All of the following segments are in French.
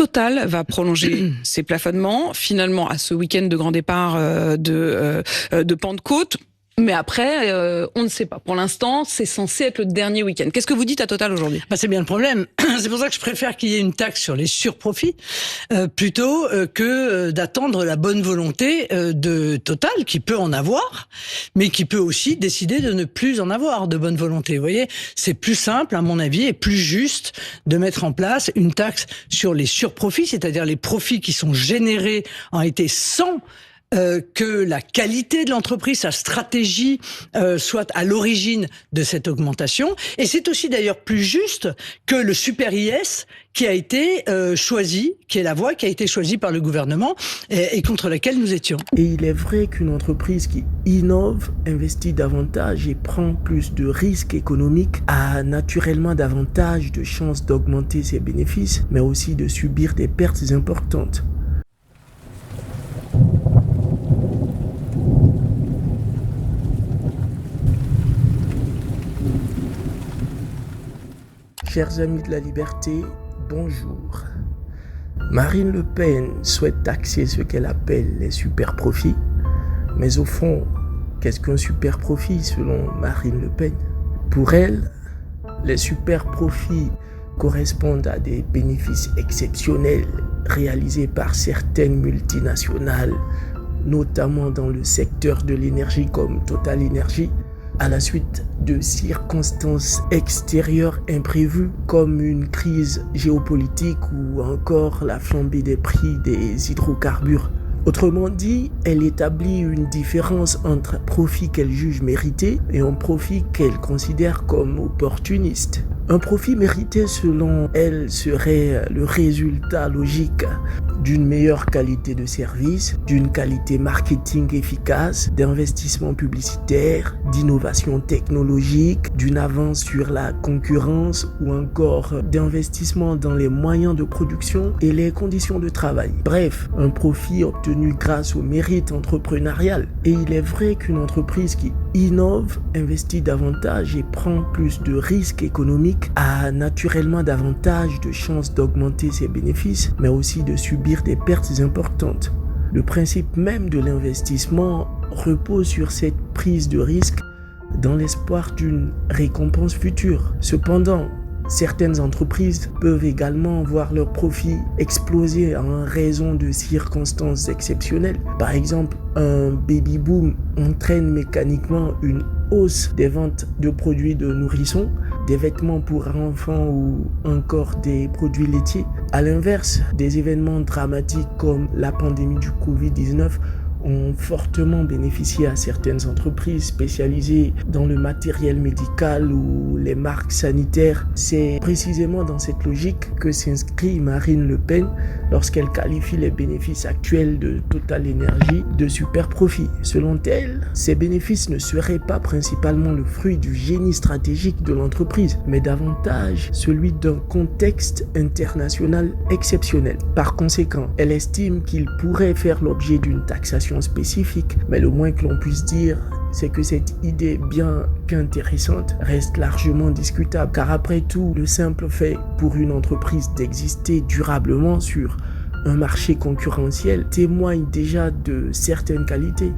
Total va prolonger ses plafonnements, finalement, à ce week-end de grand départ de Pentecôte. Mais après, on ne sait pas. Pour l'instant, c'est censé être le dernier week-end. Qu'est-ce que vous dites à Total aujourd'hui ? C'est bien le problème. C'est pour ça que je préfère qu'il y ait une taxe sur les surprofits plutôt que d'attendre la bonne volonté de Total, qui peut en avoir, mais qui peut aussi décider de ne plus en avoir de bonne volonté. Vous voyez, c'est plus simple, à mon avis, et plus juste de mettre en place une taxe sur les surprofits, c'est-à-dire les profits qui sont générés en été sans que la qualité de l'entreprise, sa stratégie soit à l'origine de cette augmentation. Et c'est aussi d'ailleurs plus juste que le super IS qui a été choisi, qui est la voie qui a été choisie par le gouvernement et contre laquelle nous étions. Et il est vrai qu'une entreprise qui innove, investit davantage et prend plus de risques économiques a naturellement davantage de chances d'augmenter ses bénéfices, mais aussi de subir des pertes importantes. Chers amis de la liberté, bonjour. Marine Le Pen souhaite taxer ce qu'elle appelle les super profits. Mais au fond, qu'est-ce qu'un super profit selon Marine Le Pen ? Pour elle, les super profits correspondent à des bénéfices exceptionnels réalisés par certaines multinationales, notamment dans le secteur de l'énergie comme Total Energy, à la suite de circonstances extérieures imprévues comme une crise géopolitique ou encore la flambée des prix des hydrocarbures. Autrement dit, elle établit une différence entre un profit qu'elle juge mérité et un profit qu'elle considère comme opportuniste. Un profit mérité selon elle serait le résultat logique d'une meilleure qualité de service, d'une qualité marketing efficace, d'investissement publicitaire, d'innovation technologique, d'une avance sur la concurrence ou encore d'investissement dans les moyens de production et les conditions de travail. Bref, un profit obtenu grâce au mérite entrepreneurial. Et il est vrai qu'une entreprise qui innove, investit davantage et prend plus de risques économiques a naturellement davantage de chances d'augmenter ses bénéfices, mais aussi de subir des pertes importantes. Le principe même de l'investissement repose sur cette prise de risque dans l'espoir d'une récompense future. Cependant, certaines entreprises peuvent également voir leurs profits exploser en raison de circonstances exceptionnelles. Par exemple, un baby boom entraîne mécaniquement une hausse des ventes de produits de nourrissons, des vêtements pour enfants ou encore des produits laitiers. À l'inverse, des événements dramatiques comme la pandémie du Covid-19 ont fortement bénéficié à certaines entreprises spécialisées dans le matériel médical ou les marques sanitaires. C'est précisément dans cette logique que s'inscrit Marine Le Pen lorsqu'elle qualifie les bénéfices actuels de Total Energy de super profit. Selon elle, ces bénéfices ne seraient pas principalement le fruit du génie stratégique de l'entreprise, mais davantage celui d'un contexte international exceptionnel. Par conséquent, elle estime qu'il pourrait faire l'objet d'une taxation spécifique, mais le moins que l'on puisse dire, c'est que cette idée, bien qu'intéressante, reste largement discutable, car après tout, le simple fait pour une entreprise d'exister durablement sur un marché concurrentiel témoigne déjà de certaines qualités.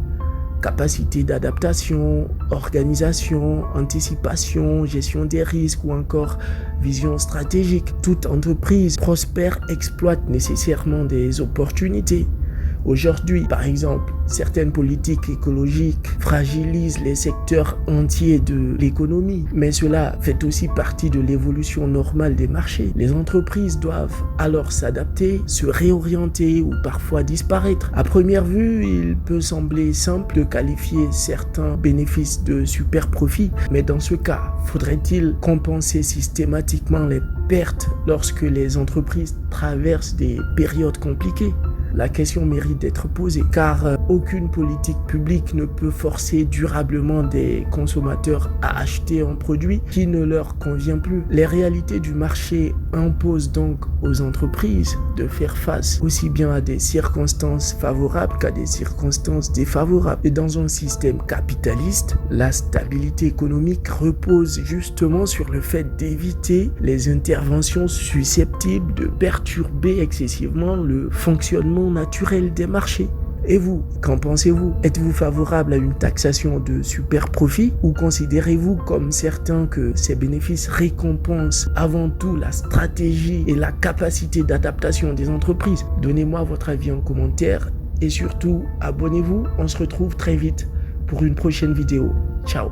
Capacité d'adaptation, organisation, anticipation, gestion des risques ou encore vision stratégique. Toute entreprise prospère exploite nécessairement des opportunités. Aujourd'hui, par exemple, certaines politiques écologiques fragilisent les secteurs entiers de l'économie, mais cela fait aussi partie de l'évolution normale des marchés. Les entreprises doivent alors s'adapter, se réorienter ou parfois disparaître. À première vue, il peut sembler simple de qualifier certains bénéfices de super profit, mais dans ce cas, faudrait-il compenser systématiquement les pertes lorsque les entreprises traversent des périodes compliquées ? La question mérite d'être posée, car aucune politique publique ne peut forcer durablement des consommateurs à acheter un produit qui ne leur convient plus. Les réalités du marché imposent donc aux entreprises de faire face aussi bien à des circonstances favorables qu'à des circonstances défavorables. Et dans un système capitaliste, la stabilité économique repose justement sur le fait d'éviter les interventions susceptibles de perturber excessivement le fonctionnement naturel des marchés. Et vous, qu'en pensez-vous? Êtes-vous favorable à une taxation de super profits ou considérez-vous comme certains que ces bénéfices récompensent avant tout la stratégie et la capacité d'adaptation des entreprises? Donnez-moi votre avis en commentaire et surtout abonnez-vous. On se retrouve très vite pour une prochaine vidéo. Ciao.